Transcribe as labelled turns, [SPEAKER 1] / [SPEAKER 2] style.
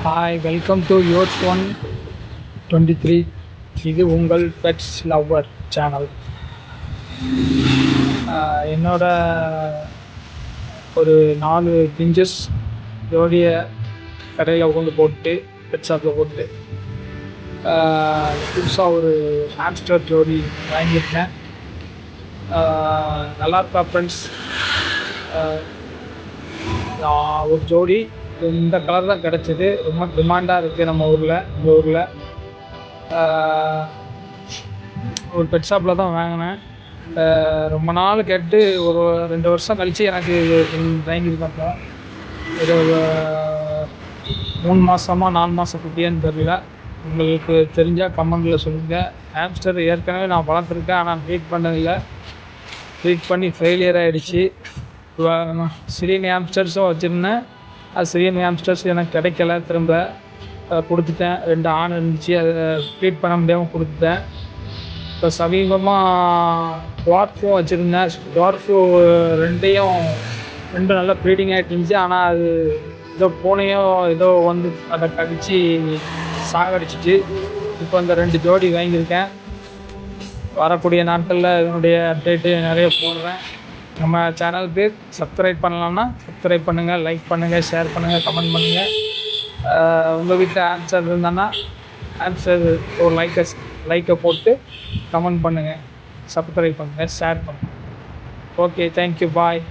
[SPEAKER 1] Hi, welcome to yours one 23. இது உங்கள் pets lover channel. என்னோட ஒரு 4 பிஞ்சஸ் ஜோடியை கடையில் கொண்டு போட்டு பெட் ஷாப்பில் போட்டு புதுசாக ஒரு ஹாம்ஸ்டர் ஜோடி வாங்கியிருக்கேன். நல்லா இருக்கா ஃப்ரெண்ட்ஸ்? ஒரு ஜோடி இந்த கலர் தான் கிடச்சிது. ரொம்ப டிமாண்டாக இருக்குது நம்ம ஊரில். இந்த ஊரில் ஒரு பெட் ஷாப்பில் தான் வாங்கினேன். ரொம்ப நாள் கேட்டு ஒரு 2 வருஷம் கழித்து எனக்கு வாங்கியிருக்காங்க. ஒரு 3 மாதமா 4 மாதம் குட்டியான்னு தெரியல. உங்களுக்கு தெரிஞ்சால் கமெண்டில் சொல்லுங்கள். ஹாம்ஸ்டர் ஏற்கனவே நான் வளர்த்துருக்கேன், ஆனால் ட்ரீட் பண்ணதில்லை. ட்ரீட் பண்ணி ஃபெயிலியர் ஆகிடுச்சு. சிரியன் ஹாம்ஸ்டர்ஸும் வச்சுருந்தேன். அது சிரியன் ஹாம்ஸ்டர்ஸ் எனக்கு கிடைக்கல. திரும்ப கொடுத்துட்டேன். 2 ஆண் இருந்துச்சு, அதை ட்ரீட் பண்ண முடியாமல் கொடுத்துட்டேன். இப்போ சமீபமாக டார்ஃபும் வச்சுருந்தேன். டார்ஃபு 2 நல்லா ப்ரீடிங் ஆகிட்டு இருந்துச்சு. ஆனால் அது ஏதோ பூனையோ ஏதோ வந்து அதை கடித்து சாகடிச்சிச்சு. இப்போ இந்த 2 ஜோடி வாங்கியிருக்கேன். வரக்கூடிய நாட்களில் இதனுடைய அப்டேட்டு நிறைய போடுறேன். நம்ம சேனலுக்கு சப்ஸ்கிரைப் பண்ணலாம்னா சப்ஸ்கிரைப் பண்ணுங்கள், லைக் பண்ணுங்கள், ஷேர் பண்ணுங்கள், கமெண்ட் பண்ணுங்கள். உங்கள் வீட்டில் ஆன்சர் இருந்தான்னா ஆன்சர் ஒரு லைக்கை போட்டு கமெண்ட் பண்ணுங்கள், சப்ஸ்கிரைப் பண்ணுங்கள், ஷேர் பண்ணுங்கள். ஓகே, தேங்க்யூ, பாய்.